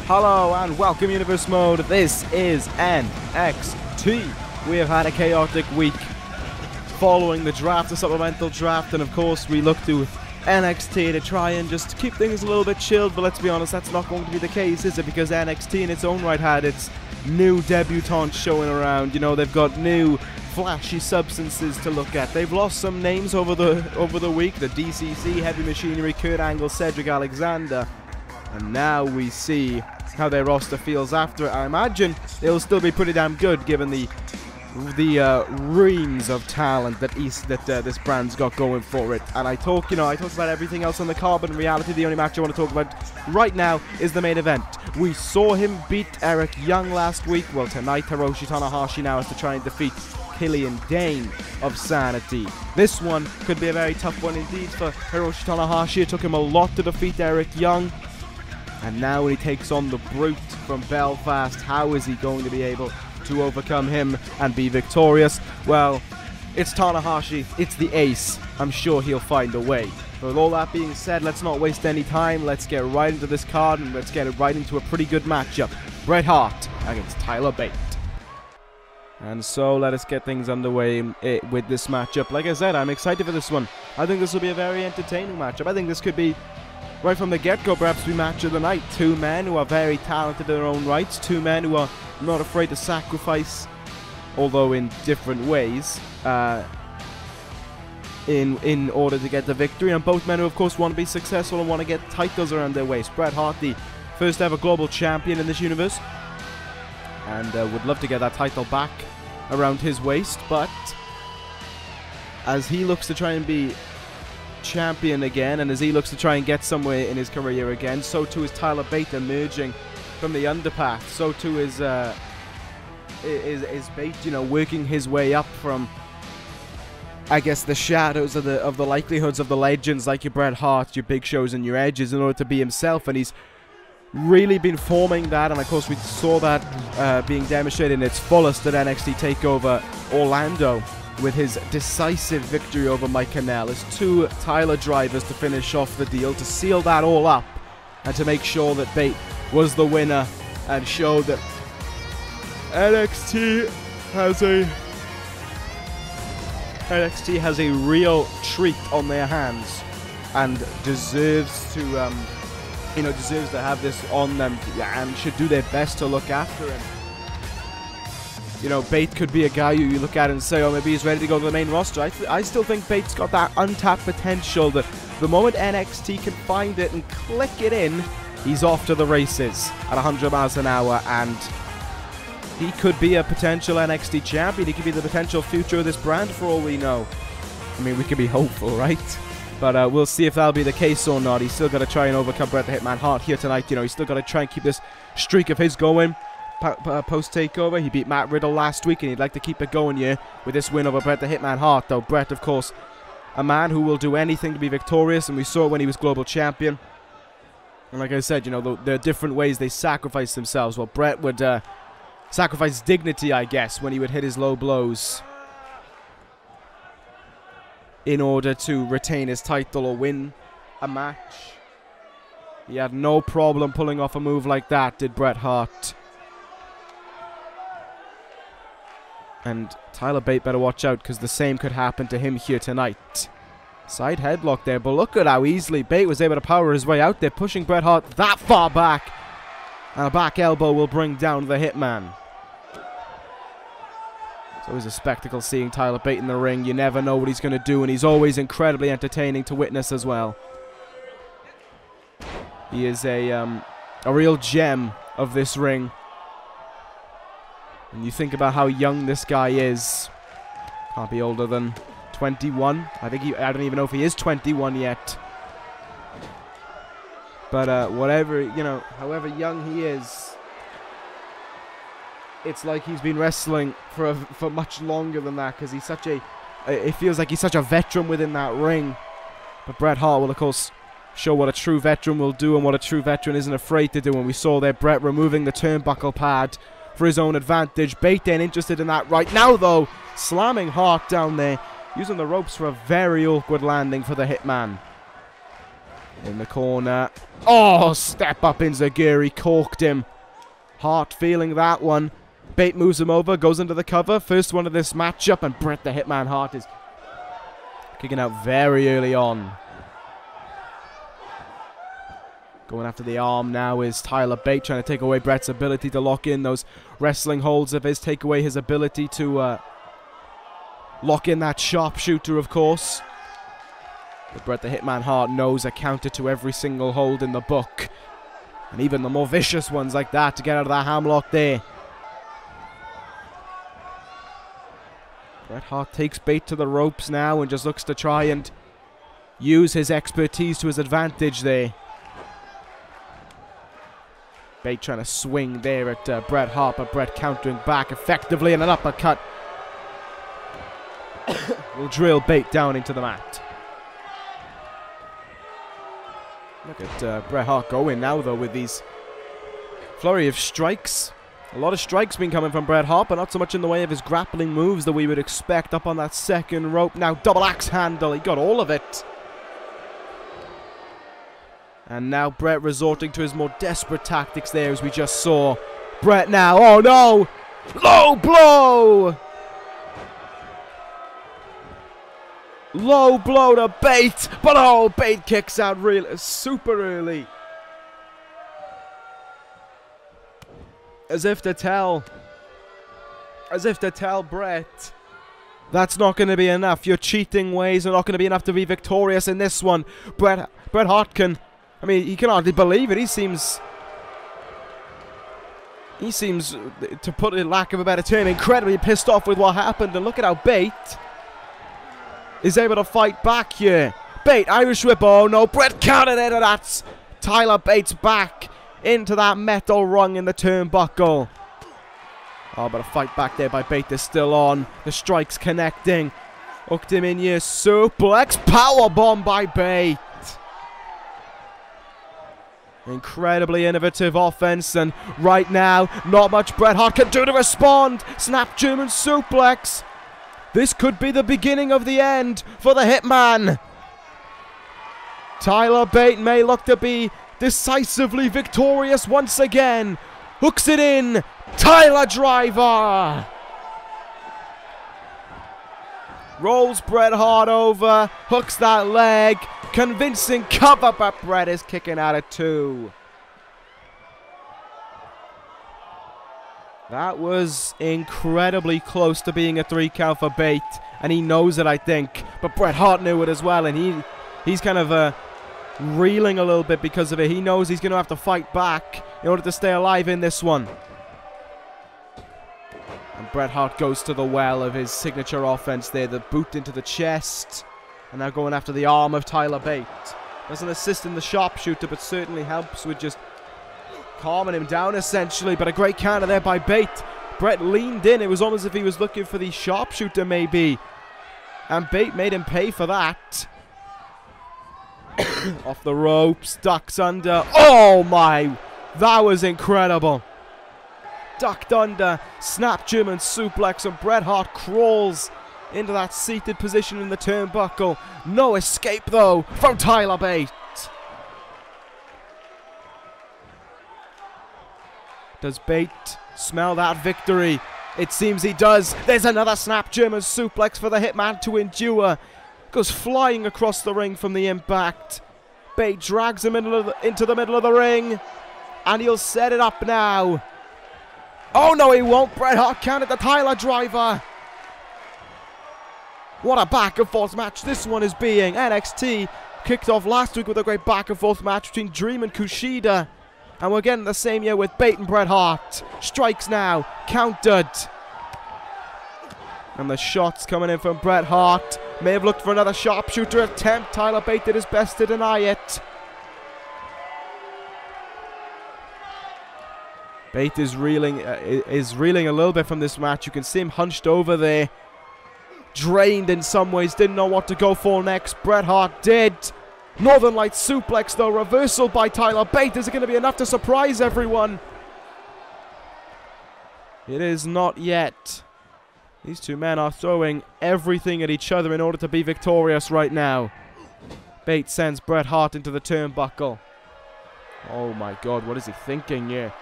Hello and welcome Universe Mode. This is NXT. We have had a chaotic week following the draft, the supplemental draft, and of course we look to NXT to try and just keep things a little bit chilled, but let's be honest, that's not going to be the case, is it? Because NXT in its own right had its new debutantes showing around. You know, they've got new flashy substances to look at. They've lost some names over the week, the DCC, Heavy Machinery, Kurt Angle, Cedric Alexander, and now we see how their roster feels after it. I imagine it'll still be pretty damn good given the reams of talent that this brand's got going for it. And I talk about everything else on the card, but in reality the only match I want to talk about right now is the main event. We saw him beat Eric Young last week. Well, tonight Hiroshi Tanahashi now has to try and defeat Killian Dain of Sanity. This one could be a very tough one indeed for Hiroshi Tanahashi. It took him a lot to defeat Eric Young, and now when he takes on the Brute from Belfast, how is he going to be able to overcome him and be victorious? Well, it's Tanahashi, it's the ace. I'm sure he'll find a way. But with all that being said, let's not waste any time. Let's get right into this card and let's get it right into a pretty good matchup. Bret Hart against Tyler Bate. And so let us get things underway with this matchup. Like I said, I'm excited for this one. I think this will be a very entertaining matchup. I think this could be, right from the get-go, perhaps be match of the night. Two men who are very talented in their own rights. Two men who are not afraid to sacrifice, although in different ways, in order to get the victory. And both men who, of course, want to be successful and want to get titles around their waist. Bret Hart, the first ever global champion in this universe, and would love to get that title back around his waist. But as he looks to try and be champion again, and as he looks to try and get somewhere in his career again, so too is Tyler Bate emerging from the underpath. So too is Bate, you know, working his way up from, I guess, the shadows of the likelihoods of the legends like your Bret Hart, your Big Shows, and your Edges in order to be himself. And he's really been forming that, and of course we saw that being demonstrated in its fullest at NXT TakeOver Orlando with his decisive victory over Mike Canell. His two Tyler drivers to finish off the deal, to seal that all up, and to make sure that Bate was the winner and show that NXT has a real treat on their hands and deserves to have this on them, and should do their best to look after him. You know, Bate could be a guy who you look at and say, oh, maybe he's ready to go to the main roster. I still think Bate's got that untapped potential that the moment NXT can find it and click it in, he's off to the races at 100 miles an hour, and he could be a potential NXT champion. He could be the potential future of this brand for all we know. I mean, we could be hopeful, right? But we'll see if that'll be the case or not. He's still got to try and overcome Bret the Hitman Hart here tonight. You know, he's still got to try and keep this streak of his going. Post-takeover, he beat Matt Riddle last week, and he'd like to keep it going here with this win over Bret the Hitman Hart. Though Bret, of course, a man who will do anything to be victorious, and we saw it when he was global champion. And like I said, you know, there are different ways they sacrifice themselves. Well, Bret would sacrifice dignity, I guess, when he would hit his low blows in order to retain his title or win a match. He had no problem pulling off a move like that, did Bret Hart. And Tyler Bate better watch out, because the same could happen to him here tonight. Side headlock there, but look at how easily Bate was able to power his way out there, pushing Bret Hart that far back. And a back elbow will bring down the Hitman. It's always a spectacle seeing Tyler Bate in the ring. You never know what he's going to do, and he's always incredibly entertaining to witness as well. He is a real gem of this ring. And you think about how young this guy is. Can't be older than 21. I don't even know if he is 21 yet. But whatever, you know, however young he is, it's like he's been wrestling for much longer than that, because he's such a, it feels like he's such a veteran within that ring. But Bret Hart will, of course, show what a true veteran will do and what a true veteran isn't afraid to do. And we saw there Bret removing the turnbuckle pad for his own advantage. Bate then interested in that right now, though, slamming Hart down there, using the ropes for a very awkward landing for the Hitman. In the corner. Oh, step up Enziguri, corked him. Hart feeling that one. Bate moves him over, goes into the cover. First one of this matchup, and Bret the Hitman Hart is kicking out very early on. Going after the arm now is Tyler Bate, trying to take away Bret's ability to lock in those wrestling holds of his, take away his ability to lock in that sharpshooter, of course. But Bret the Hitman Hart knows a counter to every single hold in the book. And even the more vicious ones like that to get out of that hamlock there. Bret Hart takes Bate to the ropes now and just looks to try and use his expertise to his advantage there. Bate trying to swing there at Bret Hart, but Bret countering back effectively, and an uppercut will drill Bate down into the mat. Look at Bret Hart going now, though, with these flurry of strikes. A lot of strikes been coming from Bret Hart, but not so much in the way of his grappling moves that we would expect up on that second rope. Now, double axe handle. He got all of it. And now Bret resorting to his more desperate tactics there, as we just saw. Bret now. Oh, no. Low blow. Low blow to Bate, but oh, Bate kicks out super early. As if to tell Bret, that's not going to be enough. Your cheating ways are not going to be enough to be victorious in this one. Bret Hart can, I mean, he can hardly believe it. He seems, to put it in lack of a better term, incredibly pissed off with what happened. And look at how Bate is able to fight back here. Bate, Irish whip. Oh no, Bret countered it, and that's Tyler Bate's back into that metal rung in the turnbuckle. Oh, but a fight back there by Bate is still on. The strikes connecting. Hooked him in here. Suplex. Powerbomb by Bate. Incredibly innovative offense, and right now, not much Bret Hart can do to respond. Snap German suplex. This could be the beginning of the end for the Hitman. Tyler Bate may look to be decisively victorious once again. Hooks it in. Tyler driver. Rolls Bret Hart over. Hooks that leg. Convincing cover, but Bret is kicking out at 2. That was incredibly close to being a 3 count for Bate, and he knows it, I think. But Bret Hart knew it as well, and he's kind of reeling a little bit because of it. He knows he's going to have to fight back in order to stay alive in this one. And Bret Hart goes to the well of his signature offense there, the boot into the chest, and now going after the arm of Tyler Bate. Doesn't assist in the sharpshooter, but certainly helps with just calming him down, essentially. But a great counter there by Bate. Bret leaned in. It was almost as if he was looking for the sharpshooter, maybe. And Bate made him pay for that. Off the ropes. Ducks under. Oh, my. That was incredible. Ducked under. Snap German suplex. And Bret Hart crawls into that seated position in the turnbuckle. No escape, though, from Tyler Bate. Does Bate smell that victory? It seems he does. There's another snap German suplex for the Hitman to endure. Goes flying across the ring from the impact. Bate drags him into the middle of the ring. And he'll set it up now. Oh no, he won't. Bret Hart counted the Tyler driver. What a back and forth match this one is being. NXT kicked off last week with a great back and forth match between Dream and Kushida. And we're getting the same year with Bate and Bret Hart. Strikes now. Countered. And the shots coming in from Bret Hart. May have looked for another sharpshooter attempt. Tyler Bate did his best to deny it. Bate is reeling a little bit from this match. You can see him hunched over there. Drained in some ways. Didn't know what to go for next. Bret Hart did. Northern Light suplex, though. Reversal by Tyler Bate. Is it going to be enough to surprise everyone? It is not yet. These two men are throwing everything at each other in order to be victorious right now. Bate sends Bret Hart into the turnbuckle. Oh my god, what is he thinking here?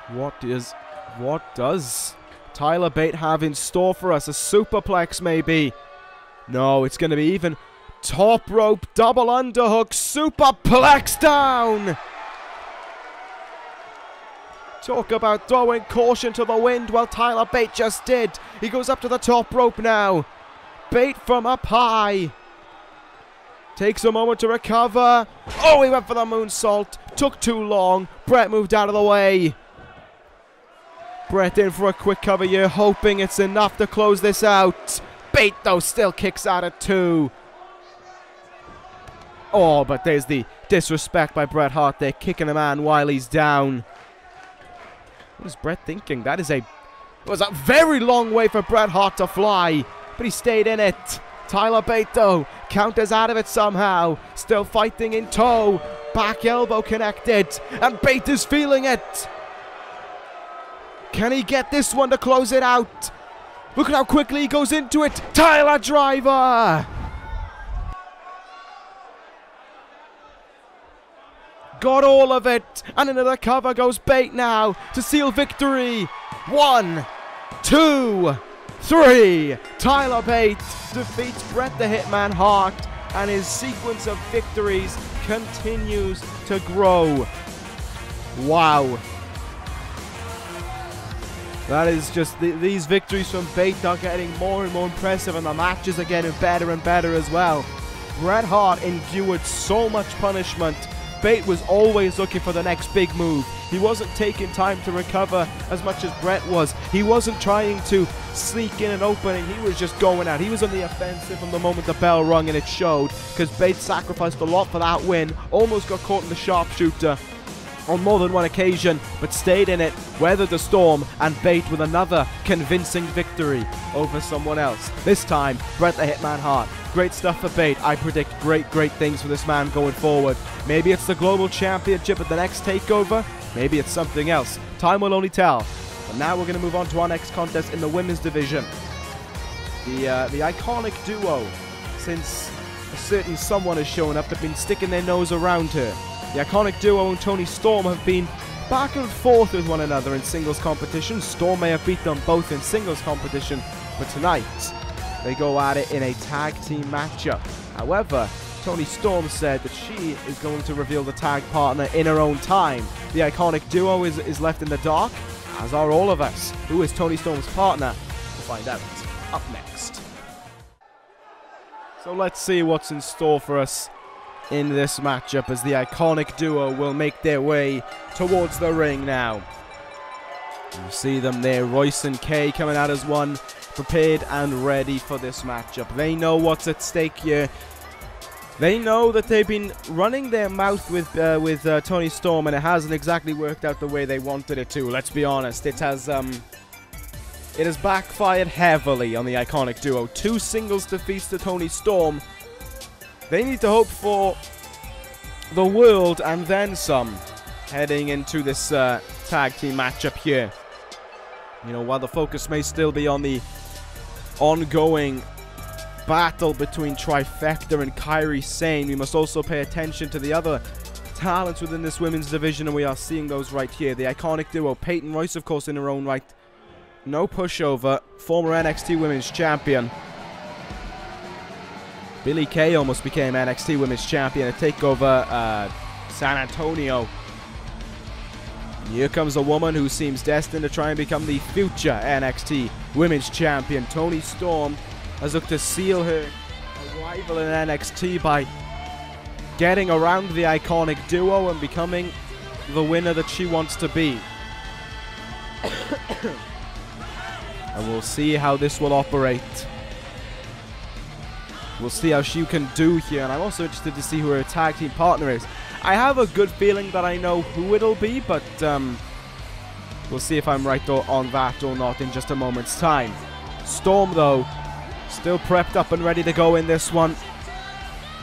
What does Tyler Bate have in store for us? A superplex maybe? No, it's going to be even. Top rope, double underhook, superplex down! Talk about throwing caution to the wind. Well, Tyler Bate just did. He goes up to the top rope now. Bate from up high. Takes a moment to recover. Oh, he went for the moonsault. Took too long. Bret moved out of the way. Bret in for a quick cover here, hoping it's enough to close this out. Bate, though, still kicks out at 2. Oh, but there's the disrespect by Bret Hart there, kicking a man while he's down. What is Bret thinking? That was a very long way for Bret Hart to fly, but he stayed in it. Tyler Bate, though, counters out of it somehow. Still fighting in tow. Back elbow connected, and Bate is feeling it. Can he get this one to close it out? Look at how quickly he goes into it. Tyler driver. Got all of it, and into the cover goes Bate now to seal victory. 1, 2, 3. Tyler Bate defeats Bret the Hitman Hart, and his sequence of victories continues to grow. Wow. That is just, these victories from Bate are getting more and more impressive, and the matches are getting better and better as well. Bret Hart endured so much punishment. Bate was always looking for the next big move. He wasn't taking time to recover as much as Bret was. He wasn't trying to sneak in an opening. He was just going out. He was on the offensive from the moment the bell rung, and it showed, because Bate sacrificed a lot for that win. Almost got caught in the sharpshooter on more than one occasion, but stayed in it, weathered the storm, and Bate with another convincing victory over someone else. This time, Bret the Hitman Hart. Great stuff for Bate. I predict great things for this man going forward. Maybe it's the Global Championship at the next takeover. Maybe it's something else. Time will only tell. But now we're going to move on to our next contest in the women's division. The iconic duo, since a certain someone has shown up, have been sticking their nose around her. The iconic duo and Toni Storm have been back and forth with one another in singles competition. Storm may have beat them both in singles competition, but tonight they go at it in a tag team matchup. However, Toni Storm said that she is going to reveal the tag partner in her own time. The iconic duo is left in the dark, as are all of us. Who is Toni Storm's partner? We'll find out up next. So let's see what's in store for us in this matchup, as the iconic duo will make their way towards the ring now. You see them there, Royce and Kay coming out as one, prepared and ready for this matchup. They know what's at stake here. They know that they've been running their mouth with Toni Storm, and it hasn't exactly worked out the way they wanted it to. Let's be honest, it has backfired heavily on the iconic duo. 2 singles defeats to Toni Storm. They need to hope for the world and then some heading into this tag team matchup here. You know, while the focus may still be on the ongoing battle between Trifecta and Kairi Sane, we must also pay attention to the other talents within this women's division, and we are seeing those right here. The iconic duo, Peyton Royce, of course, in her own right. No pushover, former NXT Women's Champion. Billie Kay almost became NXT Women's Champion at TakeOver San Antonio. Here comes a woman who seems destined to try and become the future NXT Women's Champion. Toni Storm has looked to seal her arrival in NXT by getting around the iconic duo and becoming the winner that she wants to be. And we'll see how this will operate. We'll see how she can do here, and I'm also interested to see who her tag team partner is. I have a good feeling that I know who it'll be, but we'll see if I'm right on that or not in just a moment's time. Storm, though, still prepped up and ready to go in this one.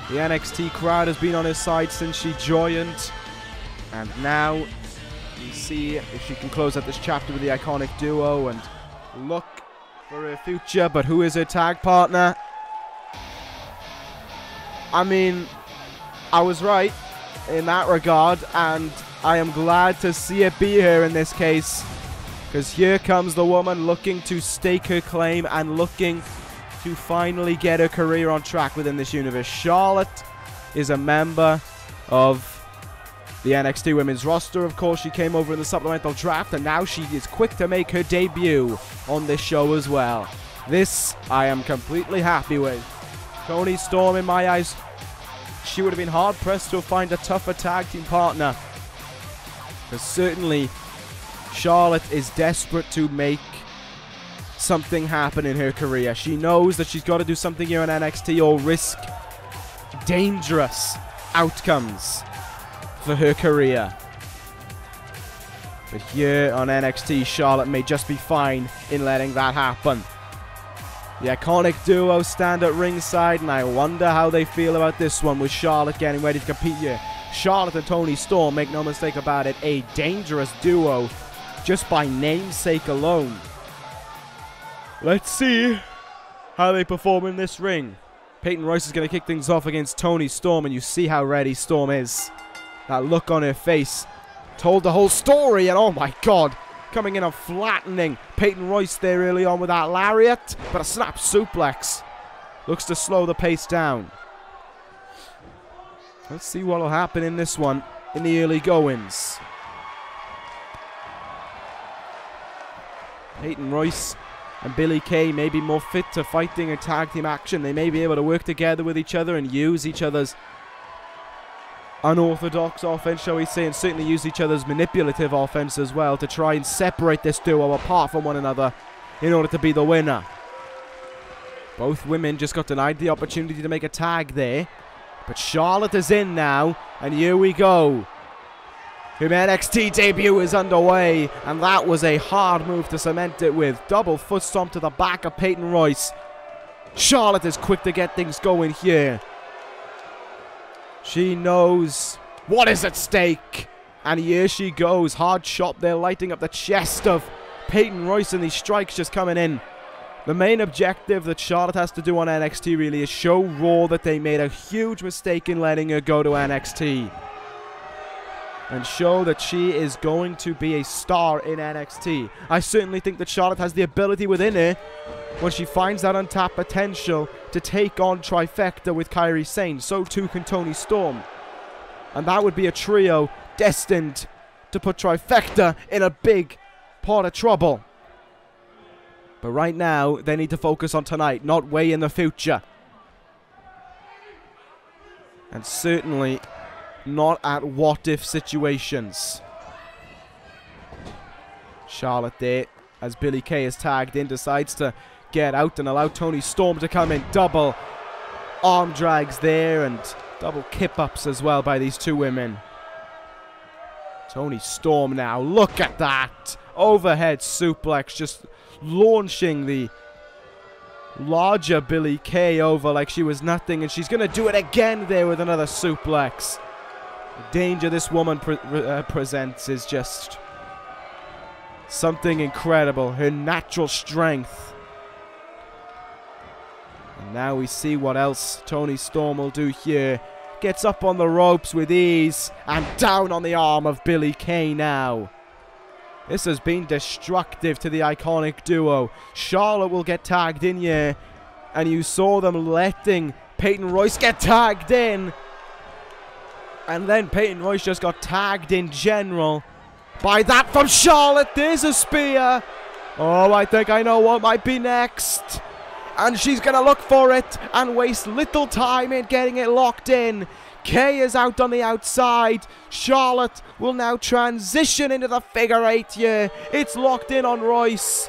The NXT crowd has been on his side since she joined, and now we see if she can close out this chapter with the iconic duo and look for her future. But who is her tag partner? I mean, I was right in that regard, and I am glad to see it be her in this case, because here comes the woman looking to stake her claim and looking to finally get her career on track within this universe. Charlotte is a member of the NXT women's roster. Of course, she came over in the supplemental draft, and now she is quick to make her debut on this show as well. This I am completely happy with. Toni Storm, in my eyes, she would have been hard-pressed to find a tougher tag team partner. Because certainly, Charlotte is desperate to make something happen in her career. She knows that she's got to do something here in NXT or risk dangerous outcomes for her career. But here on NXT, Charlotte may just be fine in letting that happen. The iconic duo stand at ringside, and I wonder how they feel about this one with Charlotte getting ready to compete here. Charlotte and Toni Storm, make no mistake about it, a dangerous duo just by namesake alone. Let's see how they perform in this ring. Peyton Royce is going to kick things off against Toni Storm, and you see how ready Storm is. That look on her face told the whole story, and oh my god, coming in and flattening Peyton Royce there early on with that lariat, but a snap suplex looks to slow the pace down. Let's see what will happen in this one in the early goings. Peyton Royce and Billie Kay may be more fit to fighting and tag team action. They may be able to work together with each other and use each other's unorthodox offense, shall we say, and certainly use each other's manipulative offense as well to try and separate this duo apart from one another in order to be the winner. Both women just got denied the opportunity to make a tag there, but Charlotte is in now, and here we go. Her NXT debut is underway, and that was a hard move to cement it with. Double foot stomp to the back of Peyton Royce. Charlotte is quick to get things going here. She knows what is at stake. And here she goes. Hard chop there, lighting up the chest of Peyton Royce, and these strikes just coming in. The main objective that Charlotte has to do on NXT really is show Raw that they made a huge mistake in letting her go to NXT. And show that she is going to be a star in NXT. I certainly think that Charlotte has the ability within her, when she finds that untapped potential, to take on Trifecta with Kairi Sane. So too can Toni Storm. And that would be a trio destined to put Trifecta in a big pot of trouble. But right now, they need to focus on tonight, not way in the future. And certainly not at what-if situations. Charlotte there, as Billie Kay is tagged in, decides to get out and allow Toni Storm to come in. Double arm drags there and double kip-ups as well by these two women. Toni Storm now, look at that! Overhead suplex, just launching the larger Billie Kay over like she was nothing, and she's going to do it again there with another suplex. The danger this woman presents is just something incredible. Her natural strength. And now we see what else Toni Storm will do here. Gets up on the ropes with ease and down on the arm of Billie Kay now. This has been destructive to the iconic duo. Charlotte will get tagged in here, and you saw them letting Peyton Royce get tagged in. And then Peyton Royce just got tagged in general by that from Charlotte. There's a spear. Oh, I think I know what might be next. And she's going to look for it and waste little time in getting it locked in. Kay is out on the outside. Charlotte will now transition into the figure eight here. It's locked in on Royce.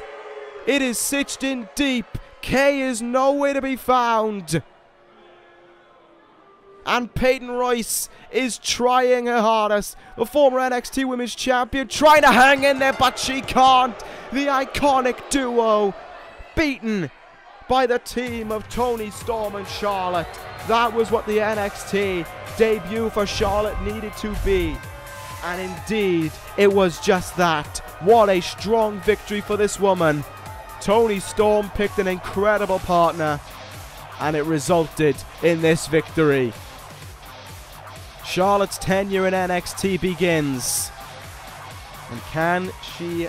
It is stitched in deep. Kay is nowhere to be found. And Peyton Royce is trying her hardest. The former NXT Women's Champion trying to hang in there, but she can't. The iconic duo beaten by the team of Toni Storm and Charlotte. That was what the NXT debut for Charlotte needed to be. And indeed, it was just that. What a strong victory for this woman. Toni Storm picked an incredible partner. and it resulted in this victory. Charlotte's tenure in NXT begins. And can she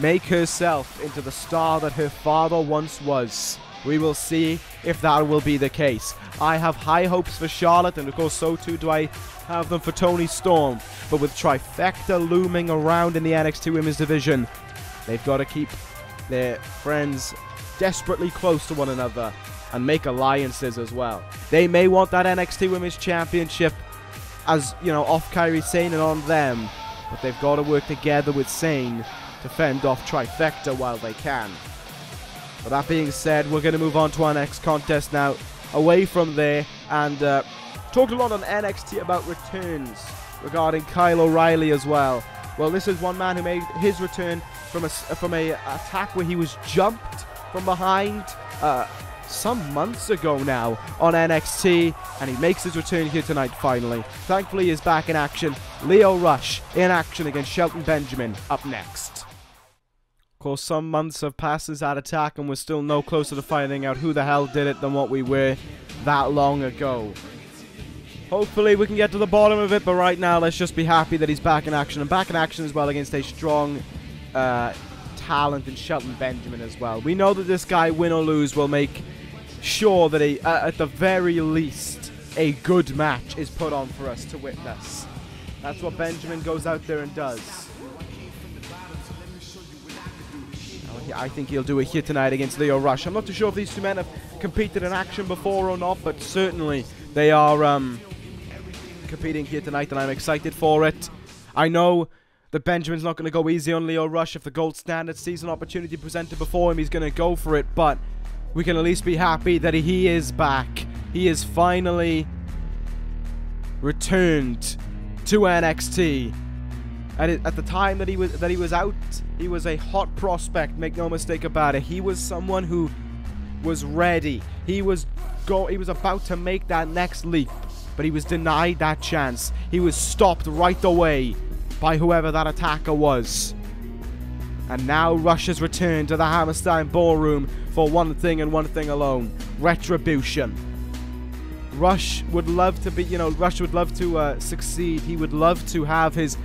make herself into the star that her father once was? We will see if that will be the case. I have high hopes for Charlotte, and of course so too do I have them for Toni Storm. But with Trifecta looming around in the NXT Women's Division, they've got to keep their friends desperately close to one another and make alliances as well. They may want that NXT Women's Championship as, you know, off Kairi Sane and on them, but they've got to work together with Sane to fend off Trifecta while they can. But that being said, we're going to move on to our next contest now, away from there, and talked a lot on NXT about returns regarding Kyle O'Reilly as well. Well, this is one man who made his return from a attack where he was jumped from behind some months ago now on NXT, and he makes his return here tonight finally. Thankfully, he is back in action. Lio Rush in action against Shelton Benjamin up next. Of course, some months have passed since that attack, and we're still no closer to finding out who the hell did it than what we were that long ago. Hopefully we can get to the bottom of it, but right now let's just be happy that he's back in action, and back in action as well against a strong talent in Shelton Benjamin as well. We know that this guy, win or lose, will make sure that at the very least a good match is put on for us to witness. That's what Benjamin goes out there and does. I think he'll do it here tonight against Lio Rush. I'm not too sure if these two men have competed in action before or not, but certainly they are competing here tonight, and I'm excited for it. I know that Benjamin's not going to go easy on Lio Rush. If the gold standard sees an opportunity presented before him, he's going to go for it, but we can at least be happy that he is back. He is finally returned to NXT. At the time that he was out, he was a hot prospect, make no mistake about it. He was someone who was ready. He was about to make that next leap, but he was denied that chance. He was stopped right away by whoever that attacker was. And now Rush has returned to the Hammerstein Ballroom for one thing and one thing alone: retribution. Rush would love to be, Rush would love to succeed. He would love to have his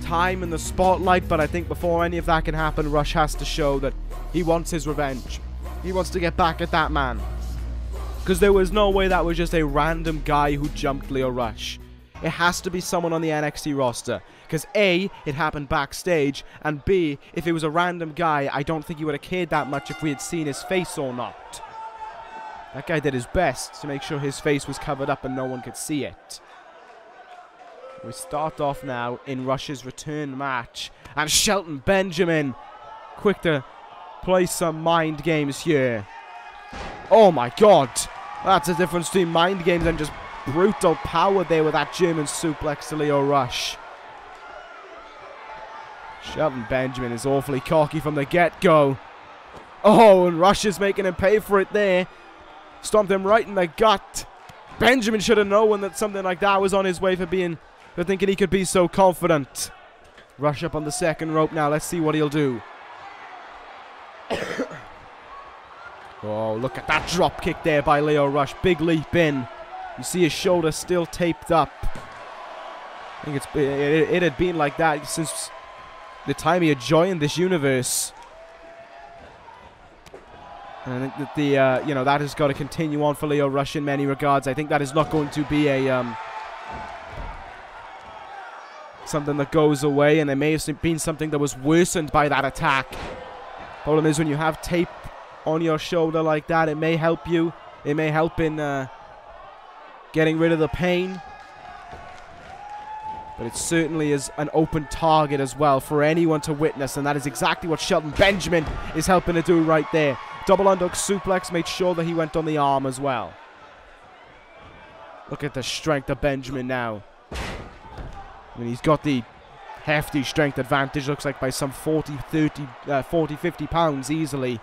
time in the spotlight, but I think before any of that can happen, Rush has to show that he wants his revenge. He wants to get back at that man. Because there was no way that was just a random guy who jumped Lio Rush. It has to be someone on the NXT roster. Because A, it happened backstage, and B, if it was a random guy, I don't think he would have cared that much if we had seen his face or not. That guy did his best to make sure his face was covered up and no one could see it. We start off now in Rush's return match, and Shelton Benjamin quick to play some mind games here. Oh my god, that's a difference between mind games and just brutal power there with that German suplex to Lio Rush. Shelton Benjamin is awfully cocky from the get-go. Oh, and Rush is making him pay for it there. Stomped him right in the gut. Benjamin should have known that something like that was on his way for thinking he could be so confident. Rush up on the second rope now. Let's see what he'll do. Oh, look at that drop kick there by Lio Rush. Big leap in. You see his shoulder still taped up. I think it had been like that since the time he had joined this universe. And I think that that has got to continue on for Lio Rush in many regards. I think that is not going to be a something that goes away, and it may have been something that was worsened by that attack. Problem is, when you have tape on your shoulder like that, it may help you. It may help in getting rid of the pain. But it certainly is an open target as well for anyone to witness, and that is exactly what Shelton Benjamin is helping to do right there. Double underhook suplex made sure that he went on the arm as well. Look at the strength of Benjamin now. I mean, he's got the hefty strength advantage, looks like by some 40, 50 pounds easily.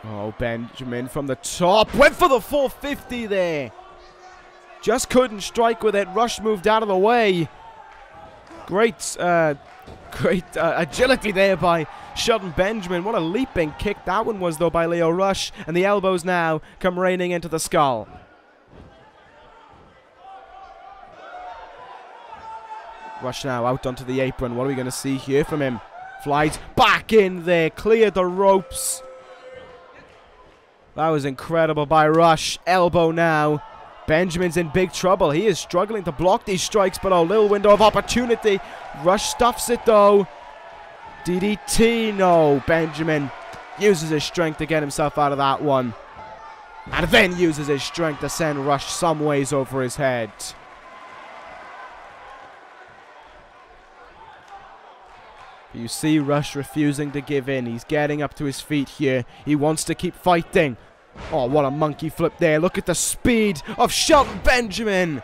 Oh, Benjamin from the top. Went for the 450 there. Just couldn't strike with it. Rush moved out of the way. Great Great agility there by Shelton Benjamin. What a leaping kick that one was, though, by Lio Rush. And the elbows now come raining into the skull. Rush now out onto the apron. What are we going to see here from him? Flies back in there. Cleared the ropes. That was incredible by Rush. Elbow now. Benjamin's in big trouble. He is struggling to block these strikes, but a little window of opportunity. Rush stuffs it, though. DDT, no. Benjamin uses his strength to get himself out of that one. And then uses his strength to send Rush some ways over his head. You see Rush refusing to give in. He's getting up to his feet here. He wants to keep fighting. Oh, what a monkey flip there. Look at the speed of Shelton Benjamin.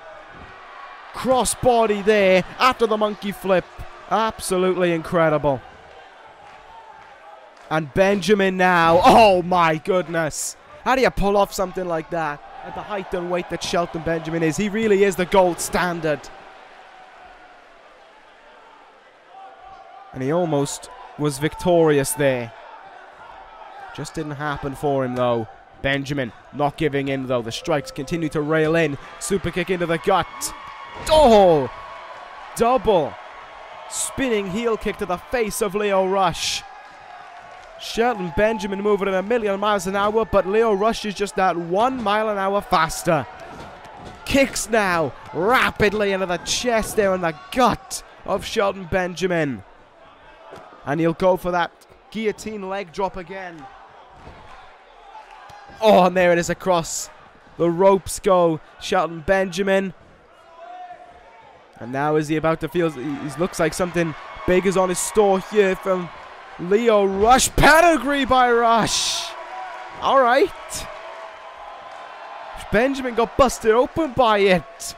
Crossbody there after the monkey flip. Absolutely incredible. And Benjamin now. Oh, my goodness. How do you pull off something like that at the height and weight that Shelton Benjamin is? He really is the gold standard. And he almost was victorious there. Just didn't happen for him, though. Benjamin not giving in, though. The strikes continue to rail in. Super kick into the gut. Oh! Double. Spinning heel kick to the face of Lio Rush. Shelton Benjamin moving at 1,000,000 miles an hour, but Lio Rush is just that 1 mile an hour faster. Kicks now rapidly into the chest there and the gut of Shelton Benjamin. And he'll go for that guillotine leg drop again. Oh, and there it is across the ropes go Shelton Benjamin. And now is he about to feel, he looks like something big is on his store here from Lio Rush. Pedigree by Rush. All right. Benjamin got busted open by it.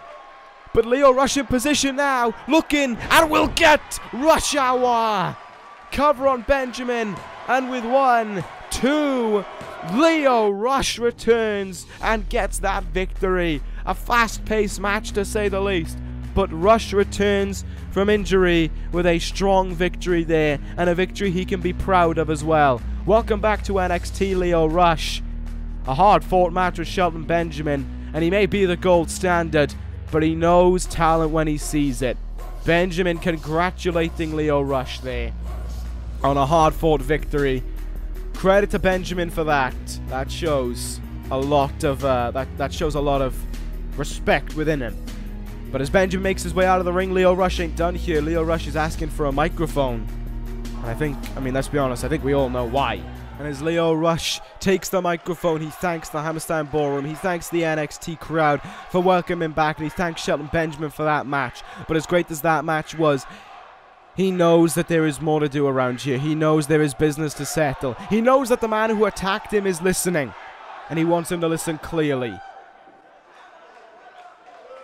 But Lio Rush in position now, looking, and will get Rush Hour. Cover on Benjamin, and with 1, 2, Lio Rush returns and gets that victory. A fast-paced match to say the least, but Rush returns from injury with a strong victory there, and a victory he can be proud of as well. Welcome back to NXT, Lio Rush. A hard-fought match with Shelton Benjamin, and he may be the gold standard, but he knows talent when he sees it. Benjamin congratulating Lio Rush there on a hard-fought victory. Credit to Benjamin for that. That shows a lot of that shows a lot of respect within him. But as Benjamin makes his way out of the ring, Lio Rush ain't done here. Lio Rush is asking for a microphone. And I mean, let's be honest, I think we all know why. And as Lio Rush takes the microphone, he thanks the Hammerstein Ballroom, he thanks the NXT crowd for welcoming him back, and he thanks Shelton Benjamin for that match. But as great as that match was, he knows that there is more to do around here. He knows there is business to settle. He knows that the man who attacked him is listening, and he wants him to listen clearly.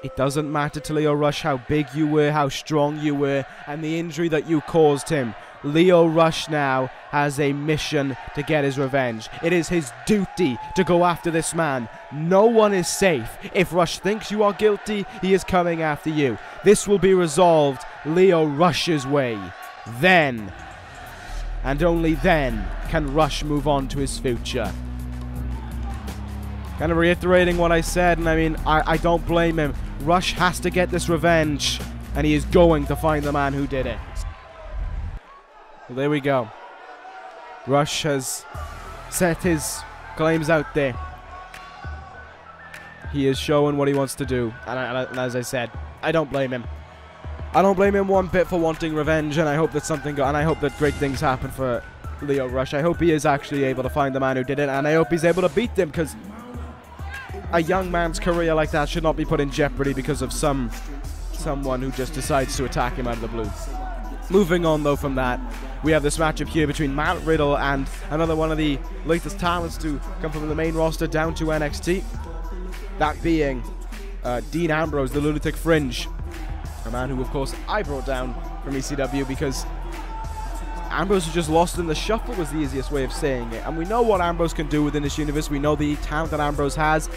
It doesn't matter to Lio Rush how big you were, how strong you were, and the injury that you caused him. Lio Rush now has a mission to get his revenge. It is his duty to go after this man. No one is safe. If Rush thinks you are guilty, he is coming after you. This will be resolved Lio Rush's way. Then, and only then, can Rush move on to his future. Kind of reiterating what I said, and I mean, I don't blame him. Rush has to get this revenge, and he is going to find the man who did it. Well, there we go. Rush has set his claims out there. He is showing what he wants to do, and as I said, I don't blame him. I don't blame him one bit for wanting revenge, and I hope that I hope that great things happen for Lio Rush. I hope he is actually able to find the man who did it, and I hope he's able to beat them, because a young man's career like that should not be put in jeopardy because of someone who just decides to attack him out of the blue. Moving on, though, from that, we have this matchup here between Matt Riddle and another one of the latest talents to come from the main roster down to NXT. That being Dean Ambrose, the Lunatic Fringe. A man who, of course, I brought down from ECW because Ambrose was just lost in the shuffle was the easiest way of saying it. And we know what Ambrose can do within this universe. We know the talent that Ambrose has.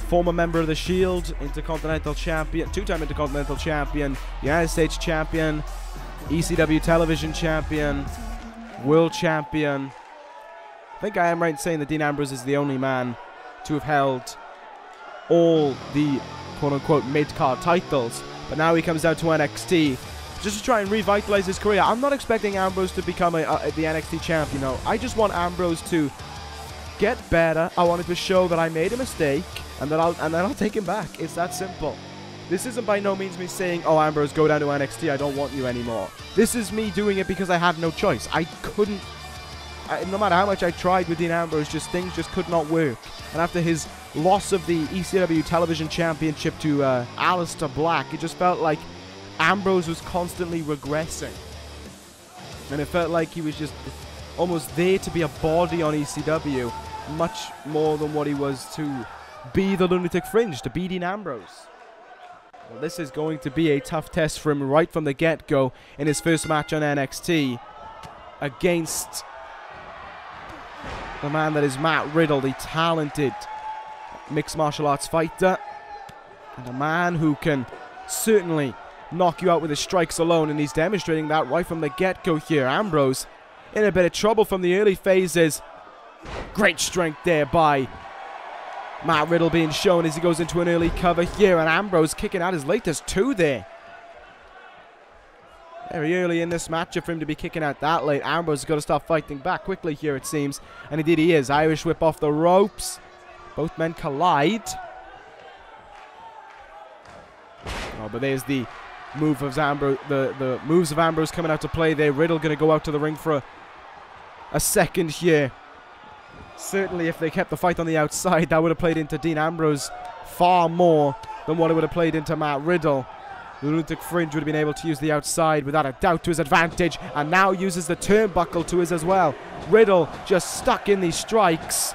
Former member of the Shield, Intercontinental Champion, two-time Intercontinental Champion, United States Champion, ECW television champion, world champion. I think I am right in saying that Dean Ambrose is the only man to have held all the quote-unquote mid-card titles. But now he comes down to NXT just to try and revitalize his career. I'm not expecting Ambrose to become the NXT champ, you know. I just want Ambrose to get better. I wanted to show that I made a mistake, and then I'll take him back. It's that simple. This isn't by no means me saying, oh, Ambrose, go down to NXT, I don't want you anymore. This is me doing it because I had no choice. I couldn't, no matter how much I tried with Dean Ambrose, things just could not work. And after his loss of the ECW television championship to Aleister Black, it just felt like Ambrose was constantly regressing. And it felt like he was just almost there to be a body on ECW, much more than what he was to be the Lunatic Fringe, to be Dean Ambrose. Well, this is going to be a tough test for him right from the get-go in his first match on NXT against the man that is Matt Riddle, the talented mixed martial arts fighter, and a man who can certainly knock you out with his strikes alone, and he's demonstrating that right from the get-go here. Ambrose in a bit of trouble from the early phases. Great strength there by Matt Riddle being shown as he goes into an early cover here, and Ambrose kicking out his latest two there. Very early in this matchup for him to be kicking out that late. Ambrose has got to start fighting back quickly here, it seems. And indeed he is. Irish whip off the ropes. Both men collide. Oh, but there's the move of Ambrose, the moves of Ambrose coming out to play there. Riddle going to go out to the ring for a second here. Certainly if they kept the fight on the outside, that would have played into Dean Ambrose far more than what it would have played into Matt Riddle. The Lunatic Fringe would have been able to use the outside without a doubt to his advantage, and now uses the turnbuckle to his as well. Riddle just stuck in these strikes.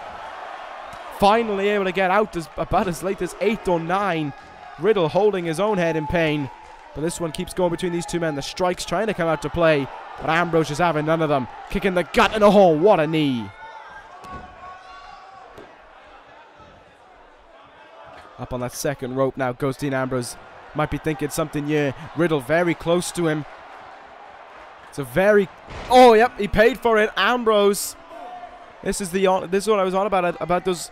Finally able to get out about as late as 8 or 9. Riddle holding his own head in pain. But this one keeps going between these two men. The strikes trying to come out to play, but Ambrose is having none of them. Kicking the gut in a hole. What a knee. Up on that second rope now goes Dean Ambrose. Might be thinking something here. Riddle very close to him. It's a very... Oh, yep, he paid for it. Ambrose. This is what I was on about those...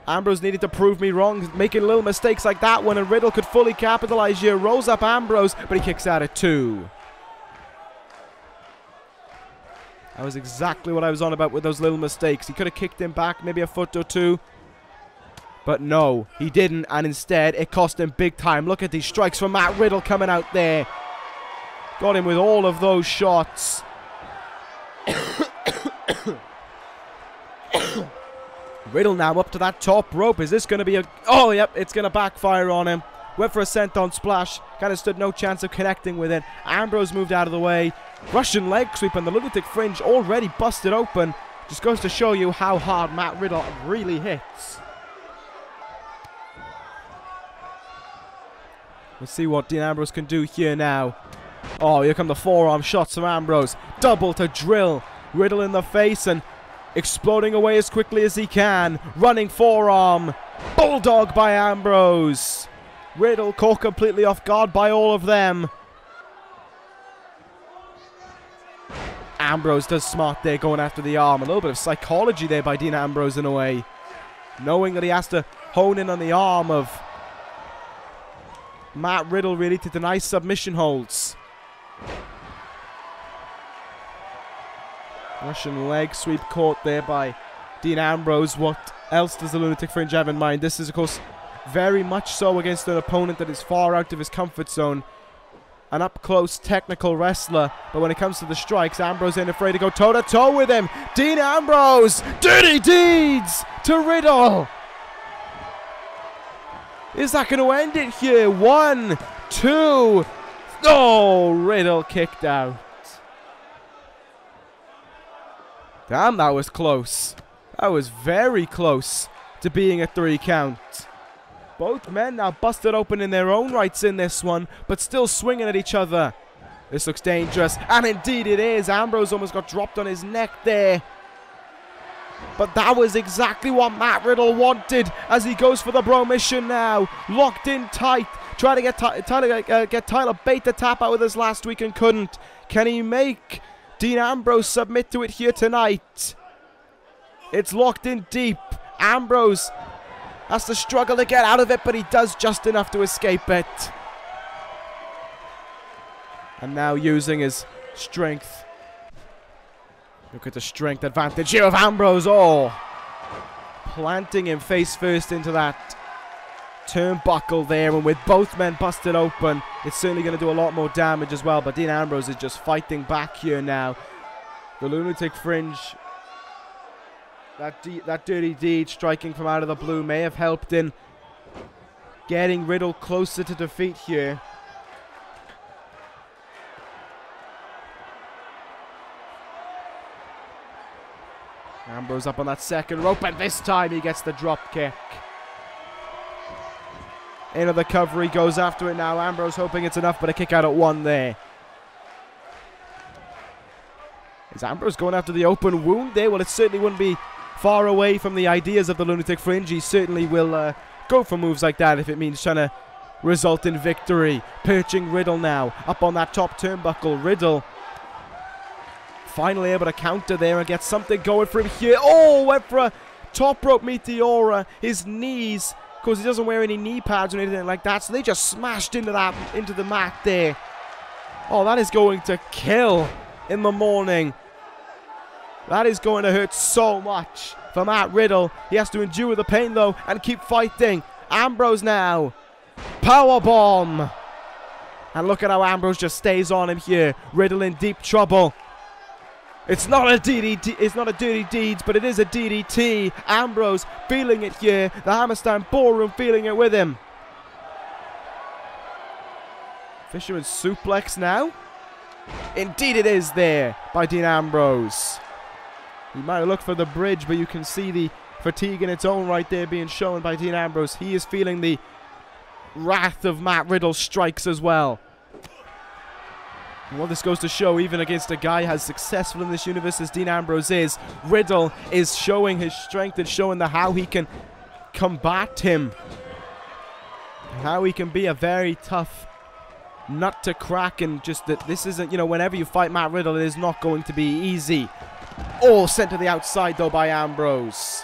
Ambrose needed to prove me wrong, making little mistakes like that one, and Riddle could fully capitalize here. Rolls up Ambrose, but he kicks out at 2. That was exactly what I was on about with those little mistakes. He could have kicked him back maybe a foot or two. But no, he didn't, and instead it cost him big time. Look at these strikes from Matt Riddle coming out there. Got him with all of those shots. Riddle now up to that top rope. Is this going to be a... Oh, yep, it's going to backfire on him. Went for a senton splash. Kind of stood no chance of connecting with it. Ambrose moved out of the way. Russian leg sweep, and the Lunatic Fringe already busted open. Just goes to show you how hard Matt Riddle really hits. Let's see what Dean Ambrose can do here now. Oh, here come the forearm shots from Ambrose. Double to drill. Riddle in the face and exploding away as quickly as he can. Running forearm. Bulldog by Ambrose. Riddle caught completely off guard by all of them. Ambrose does smart there going after the arm. A little bit of psychology there by Dean Ambrose in a way. Knowing that he has to hone in on the arm of Matt Riddle really to deny submission holds. Russian leg sweep caught there by Dean Ambrose. What else does the Lunatic Fringe have in mind? This is, of course, very much so against an opponent that is far out of his comfort zone. An up-close technical wrestler. But when it comes to the strikes, Ambrose ain't afraid to go toe-to-toe with him. Dean Ambrose! Dirty deeds to Riddle! Is that going to end it here? 1, 2. Oh, Riddle kicked out. Damn, that was close. That was very close to being a 3 count. Both men now busted open in their own rights in this one, but still swinging at each other. This looks dangerous, and indeed it is. Ambrose almost got dropped on his neck there. But that was exactly what Matt Riddle wanted as he goes for the bro mission now. Locked in tight. Trying to get Tyler Bate to tap out with us last week and couldn't. Can he make Dean Ambrose submit to it here tonight? It's locked in deep. Ambrose has to struggle to get out of it, but he does just enough to escape it. And now using his strength. Look at the strength advantage here of Ambrose. Oh, planting him face first into that turnbuckle there, and with both men busted open, it's certainly going to do a lot more damage as well. But Dean Ambrose is just fighting back here now. The Lunatic Fringe, that dirty deed striking from out of the blue may have helped in getting Riddle closer to defeat here. Ambrose up on that second rope, and this time he gets the drop kick. Into the cover, he goes after it now. Ambrose hoping it's enough, but a kick out at one there. Is Ambrose going after the open wound there? Well, it certainly wouldn't be far away from the ideas of the Lunatic Fringe. He certainly will go for moves like that if it means trying to result in victory. Perching Riddle now up on that top turnbuckle. Riddle finally able to counter there and get something going for him here. Oh, went for a top rope Meteora. His knees, of course he doesn't wear any knee pads or anything like that, so they just smashed into the mat there. Oh, that is going to kill in the morning. That is going to hurt so much for Matt Riddle. He has to endure the pain though and keep fighting. Ambrose now. Powerbomb. And look at how Ambrose just stays on him here. Riddle in deep trouble. It's not a DDT, it's not a dirty deeds, but it is a DDT. Ambrose feeling it here. The Hammerstein Ballroom feeling it with him. Fisherman's suplex now. Indeed it is there by Dean Ambrose. He might have looked for the bridge, but you can see the fatigue in its own right there being shown by Dean Ambrose. He is feeling the wrath of Matt Riddle's strikes as well. Well, this goes to show, even against a guy as successful in this universe as Dean Ambrose is, Riddle is showing his strength and showing how he can combat him. How he can be a very tough nut to crack, and just that this isn't, you know, whenever you fight Matt Riddle, it is not going to be easy. Oh, sent to the outside though by Ambrose.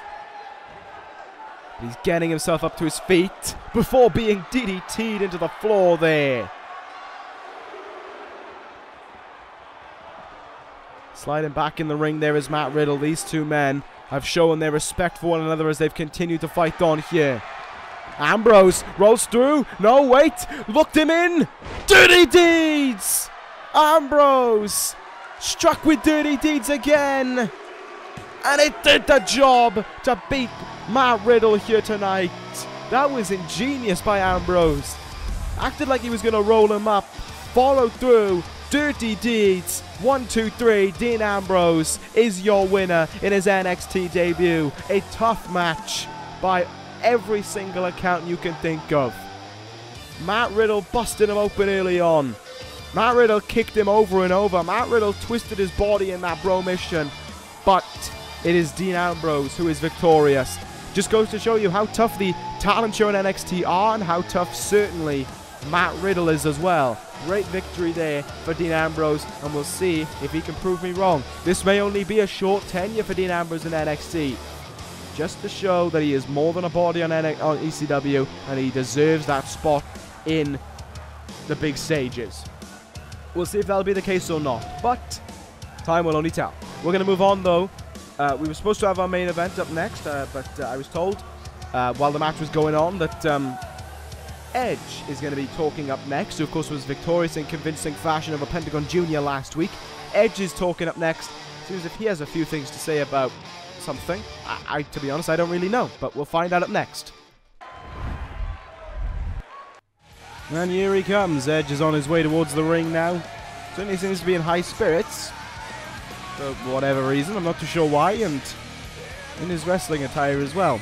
He's getting himself up to his feet before being DDT'd into the floor there. Sliding back in the ring there is Matt Riddle. These two men have shown their respect for one another as they've continued to fight on here. Ambrose rolls through. No, wait. Looked him in. Dirty Deeds. Ambrose struck with Dirty Deeds again. And it did the job to beat Matt Riddle here tonight. That was ingenious by Ambrose. Acted like he was going to roll him up. Followed through. Dirty Deeds. 1, 2, 3. Dean Ambrose is your winner in his NXT debut. A tough match by every single account you can think of. Matt Riddle busted him open early on. Matt Riddle kicked him over and over. Matt Riddle twisted his body in that bro mission. But it is Dean Ambrose who is victorious. Just goes to show you how tough the talent show in NXT are and how tough certainly Matt Riddle is as well. Great victory there for Dean Ambrose, and we'll see if he can prove me wrong. This may only be a short tenure for Dean Ambrose in NXT, just to show that he is more than a body on ECW, and he deserves that spot in the big stages. We'll see if that'll be the case or not, but time will only tell. We're going to move on though. We were supposed to have our main event up next, but I was told while the match was going on that Edge is going to be talking up next, who of course was victorious in convincing fashion over Pentagon Jr. last week. Edge is talking up next. Seems as if he has a few things to say about something. To be honest, I don't really know, but we'll find out up next. And here he comes. Edge is on his way towards the ring now. Certainly seems to be in high spirits. For whatever reason, I'm not too sure why, and in his wrestling attire as well.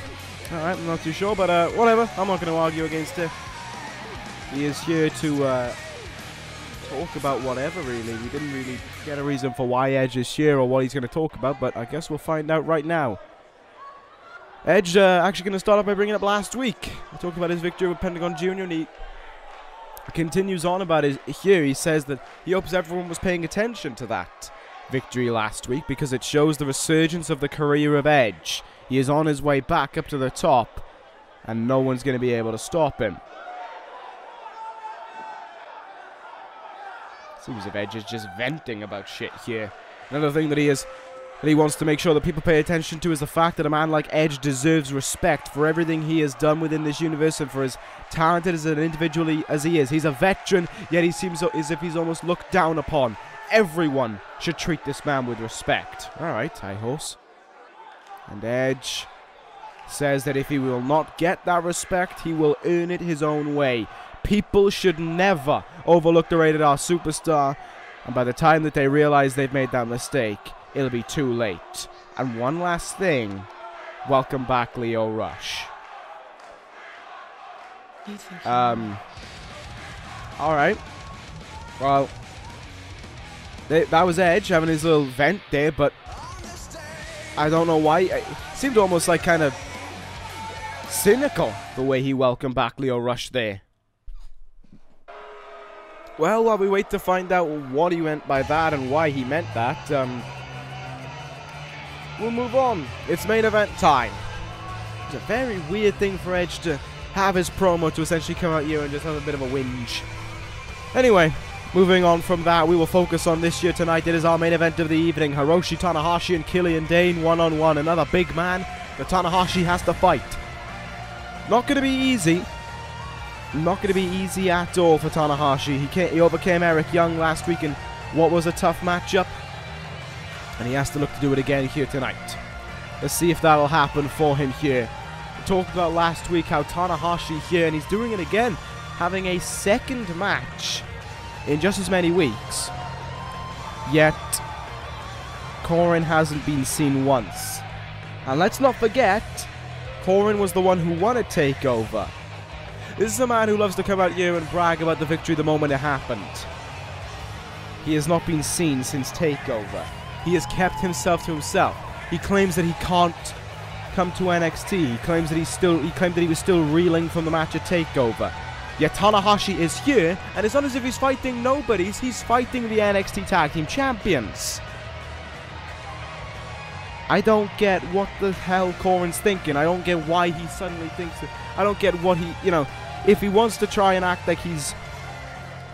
Alright, I'm not too sure, but whatever. I'm not going to argue against it. He is here to talk about whatever, really. We didn't really get a reason for why Edge is here or what he's going to talk about, but I guess we'll find out right now. Edge actually going to start off by bringing up last week. We talked about his victory with Pentagon Jr. and he continues on about it here. He says that he hopes everyone was paying attention to that victory last week because it shows the resurgence of the career of Edge. He is on his way back up to the top, and no one's going to be able to stop him. Seems as if Edge is just venting about shit here. Another thing that he wants to make sure that people pay attention to is the fact that a man like Edge deserves respect for everything he has done within this universe and for as talented as an individual as he is. He's a veteran, yet he seems as if he's almost looked down upon. Everyone should treat this man with respect. Alright, high horse. And Edge says that if he will not get that respect, he will earn it his own way. People should never overlook the Rated R superstar, and by the time that they realize they've made that mistake, it'll be too late. And one last thing, welcome back Lio Rush. Alright. Well, that was Edge having his little vent there, but I don't know why. It seemed almost like kind of cynical the way he welcomed back Lio Rush there. Well, while we wait to find out what he meant by that and why he meant that, we'll move on. It's main event time. It's a very weird thing for Edge to have his promo to essentially come out here and just have a bit of a whinge. Anyway, moving on from that, we will focus on this year tonight. It is our main event of the evening. Hiroshi, Tanahashi, and Killian Dain one-on-one. Another big man that Tanahashi has to fight. Not going to be easy. Not going to be easy at all for Tanahashi. He overcame Eric Young last week in what was a tough matchup, and he has to look to do it again here tonight. Let's see if that'll happen for him here. We talked about last week how Tanahashi here, and he's doing it again, having a second match in just as many weeks. Yet, Corin hasn't been seen once. And let's not forget, Corin was the one who won a takeover. This is a man who loves to come out here and brag about the victory the moment it happened. He has not been seen since takeover. He has kept himself to himself. He claims that he can't come to NXT. He claims that he was still reeling from the match at takeover. Yet Tanahashi is here, and it's not as if he's fighting nobodies. He's fighting the NXT Tag Team Champions. I don't get what the hell Corin's thinking. I don't get why he suddenly thinks it. I don't get what he, if he wants to try and act like he's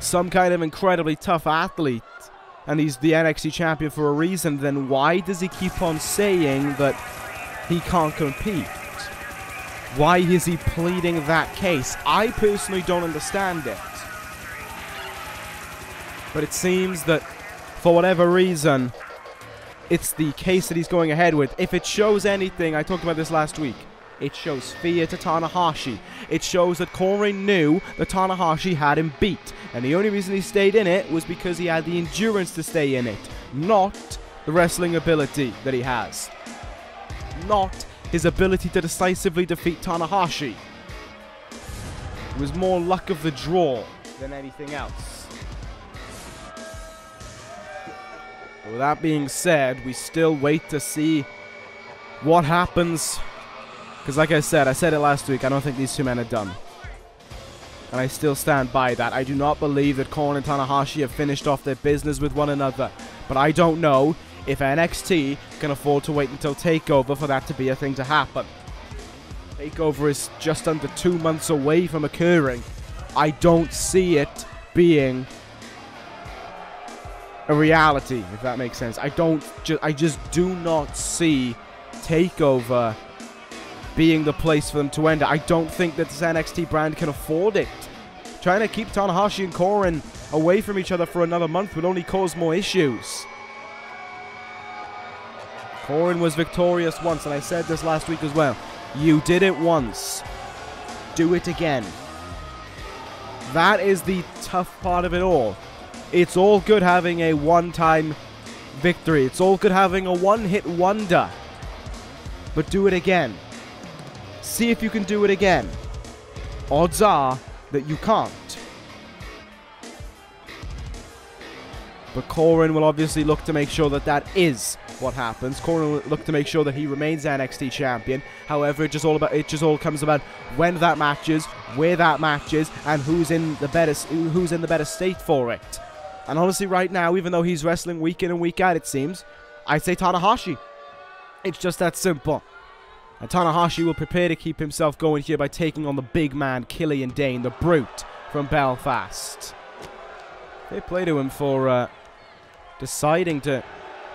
some kind of incredibly tough athlete and he's the NXT champion for a reason, then why does he keep on saying that he can't compete? Why is he pleading that case? I personally don't understand it. But it seems that for whatever reason, it's the case that he's going ahead with. If it shows anything, I talked about this last week, it shows fear to Tanahashi. It shows that Corin knew that Tanahashi had him beat. And the only reason he stayed in it was because he had the endurance to stay in it. Not the wrestling ability that he has. Not his ability to decisively defeat Tanahashi. It was more luck of the draw than anything else. With that being said, we still wait to see what happens. Because like I said it last week, I don't think these two men are done. And I still stand by that. I do not believe that Corin and Tanahashi have finished off their business with one another. But I don't know if NXT can afford to wait until TakeOver for that to be a thing to happen. TakeOver is just under 2 months away from occurring. I don't see it being a reality, if that makes sense. I just do not see TakeOver being the place for them to end it. I don't think that this NXT brand can afford it. Trying to keep Tanahashi and Corin away from each other for another month would only cause more issues. Corin was victorious once, and I said this last week as well. You did it once. Do it again. That is the tough part of it all. It's all good having a one-time victory. It's all good having a one-hit wonder. But do it again. See if you can do it again. Odds are that you can't. But Corin will obviously look to make sure that that is what happens. Corin will look to make sure that he remains NXT champion. However, it just all comes about when that match is, where that match is, and who's in the better state for it. And honestly, right now, even though he's wrestling week in and week out, it seems, I'd say Tanahashi. It's just that simple. And Tanahashi will prepare to keep himself going here by taking on the big man, Killian Dain, the brute from Belfast. They play to him for deciding to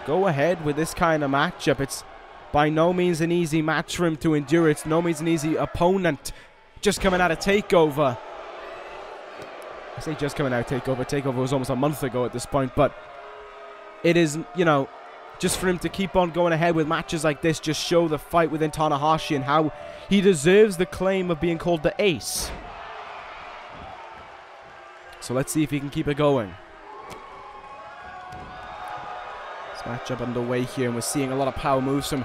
go ahead with this kind of matchup. It's by no means an easy match for him to endure. It's no means an easy opponent. Just coming out of TakeOver. I say just coming out of TakeOver. TakeOver was almost a month ago at this point. But it is, you know, just for him to keep on going ahead with matches like this, just show the fight within Tanahashi and how he deserves the claim of being called the ace. So let's see if he can keep it going. Matchup underway here, and we're seeing a lot of power moves from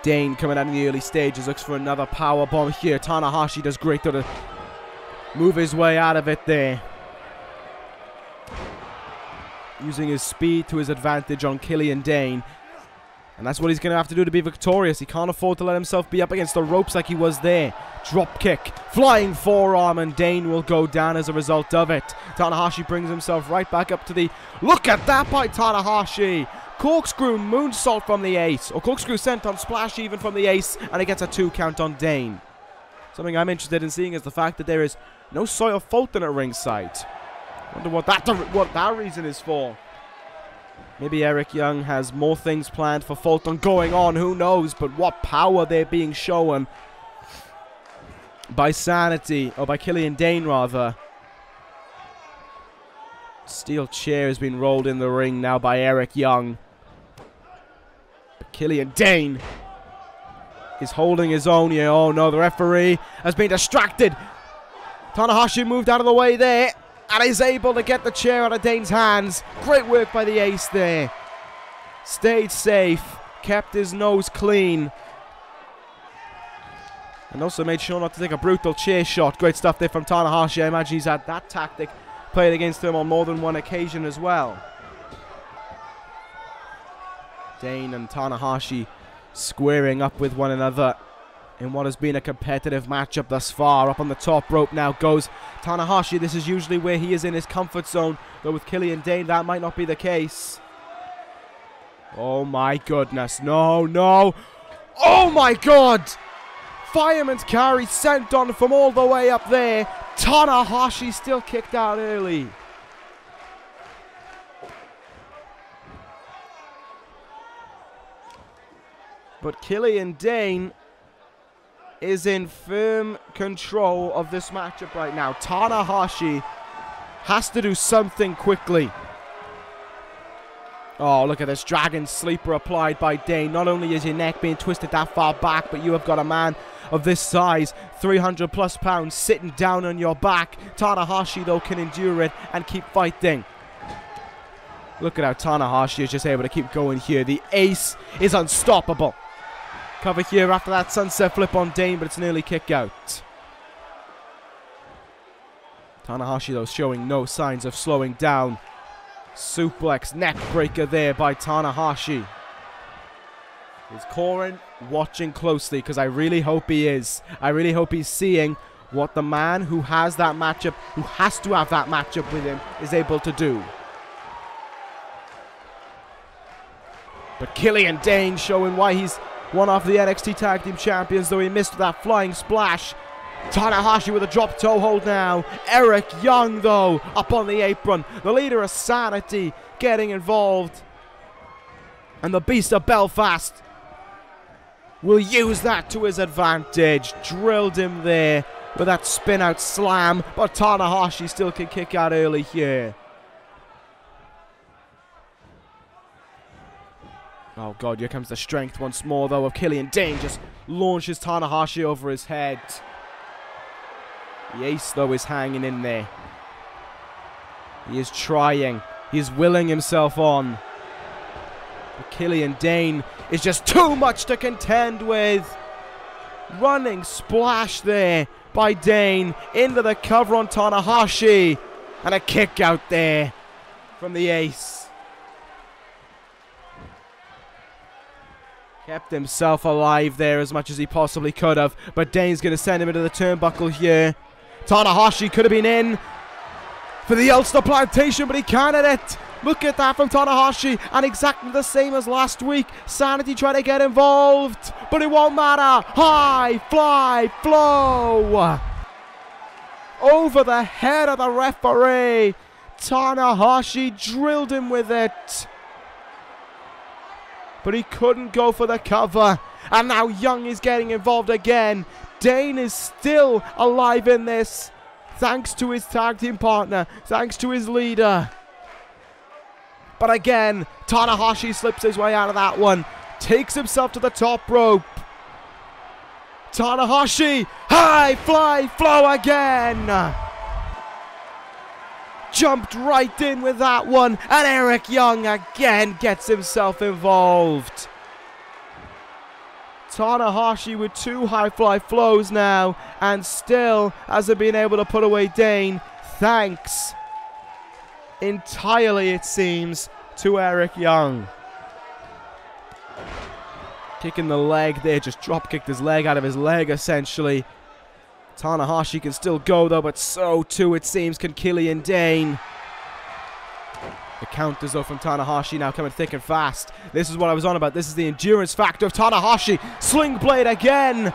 Dain coming out in the early stages. Looks for another power bomb here. Tanahashi does great though to move his way out of it there, using his speed to his advantage on Killian Dain. And that's what he's going to have to do to be victorious. He can't afford to let himself be up against the ropes like he was there. Drop kick, flying forearm, and Dain will go down as a result of it. Tanahashi brings himself right back up to the... Look at that by Tanahashi! Corkscrew moonsault from the ace, or corkscrew senton splash even from the ace, and it gets a 2 count on Dain. Something I'm interested in seeing is the fact that there is no Sawyer Fulton at ringside. Wonder what that reason is for. Maybe Eric Young has more things planned for Fulton going on, who knows, but what power they're being shown by Sanity, or by Killian Dain rather. Steel chair has been rolled in the ring now by Eric Young. But Killian Dain is holding his own here. Oh no, the referee has been distracted. Tanahashi moved out of the way there, and is able to get the chair out of Dain's hands. Great work by the ace there. Stayed safe, kept his nose clean, and also made sure not to take a brutal chair shot. Great stuff there from Tanahashi. I imagine he's had that tactic played against him on more than one occasion as well. Dain and Tanahashi squaring up with one another in what has been a competitive matchup thus far. Up on the top rope now goes Tanahashi. This is usually where he is in his comfort zone, though with Killian Dain that might not be the case. Oh my goodness, no, no. Oh my god! Fireman's carry sent on from all the way up there. Tanahashi still kicked out early. But Killian Dain is in firm control of this matchup right now. Tanahashi has to do something quickly. Oh, look at this dragon sleeper applied by Dain. Not only is your neck being twisted that far back, but you have got a man of this size, 300 plus pounds, sitting down on your back. Tanahashi, though, can endure it and keep fighting. Look at how Tanahashi is just able to keep going here. The ace is unstoppable. Cover here after that sunset flip on Dain, but it's an early kick out. Tanahashi, though, showing no signs of slowing down. Suplex neck breaker there by Tanahashi. Is Corin watching closely? Because I really hope he is. I really hope he's seeing what the man who has that matchup, who has to have that matchup with him, is able to do. But Killian Dain showing why he's one of the NXT Tag Team Champions, though he missed that flying splash. Tanahashi with a drop toe hold now. Eric Young, though, up on the apron. The leader of Sanity getting involved. And the Beast of Belfast will use that to his advantage. Drilled him there with that spin out slam. But Tanahashi still can kick out early here. Oh god, here comes the strength once more, though, of Killian Dain. Just launches Tanahashi over his head. The ace, though, is hanging in there. He is trying. He is willing himself on. But Killian Dain is just too much to contend with. Running splash there by Dain into the cover on Tanahashi. And a kick out there from the ace. Kept himself alive there as much as he possibly could have. But Dain's going to send him into the turnbuckle here. Tanahashi could have been in for the Ulster plantation, but he can't at it. Look at that from Tanahashi, and exactly the same as last week. Sanity trying to get involved, but it won't matter. High fly flow over the head of the referee. Tanahashi drilled him with it, but he couldn't go for the cover. And now Young is getting involved again. Dain is still alive in this, thanks to his tag team partner, thanks to his leader. But again, Tanahashi slips his way out of that one. Takes himself to the top rope. Tanahashi, high fly flow again. Jumped right in with that one. And Eric Young again gets himself involved. Tanahashi with 2 high fly flows now. And still hasn't been able to put away Dain. Thanks entirely, it seems, to Eric Young. Kicking the leg there, just drop kicked his leg out of his leg essentially. Tanahashi can still go though, but so too it seems can Killian Dain. The counters though from Tanahashi now coming thick and fast. This is what I was on about. This is the endurance factor of Tanahashi. Sling blade again.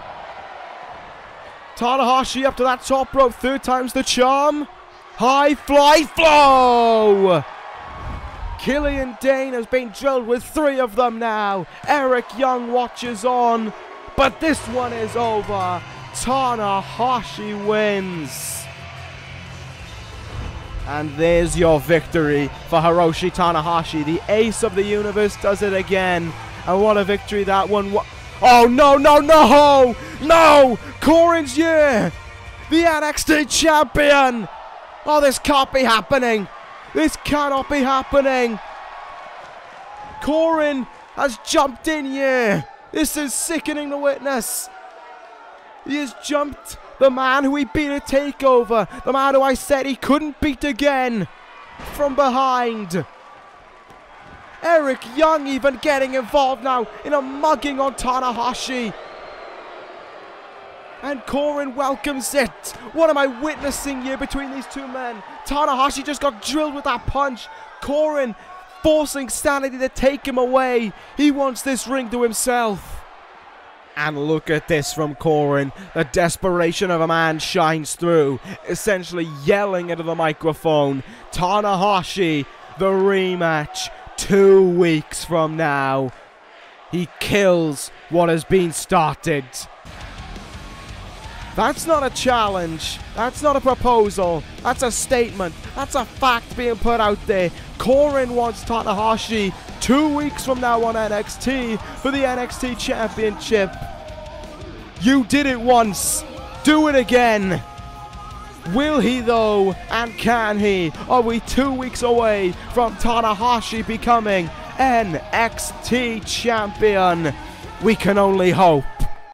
Tanahashi up to that top rope, 3rd time's the charm. High fly flow. Killian Dain has been drilled with 3 of them now. Eric Young watches on, but this one is over. Tanahashi wins. And there's your victory for Hiroshi Tanahashi. The ace of the universe does it again. And what a victory that one was. Oh, no, no, no! No! Corin's year! The NXT champion! Oh, this can't be happening. This cannot be happening. Corin has jumped in here. This is sickening to witness. He has jumped the man who he beat at TakeOver. The man who I said he couldn't beat again. From behind. Eric Young even getting involved now in a mugging on Tanahashi. And Corin welcomes it. What am I witnessing here between these two men? Tanahashi just got drilled with that punch. Corin forcing Sanity to take him away. He wants this ring to himself. And look at this from Corin. The desperation of a man shines through. Essentially yelling into the microphone. Tanahashi, the rematch. 2 weeks from now. He kills what has been started. That's not a challenge. That's not a proposal. That's a statement. That's a fact being put out there. Corin wants Tanahashi 2 weeks from now on NXT for the NXT Championship. You did it once. Do it again. Will he though? And can he? Are we 2 weeks away from Tanahashi becoming NXT Champion? We can only hope.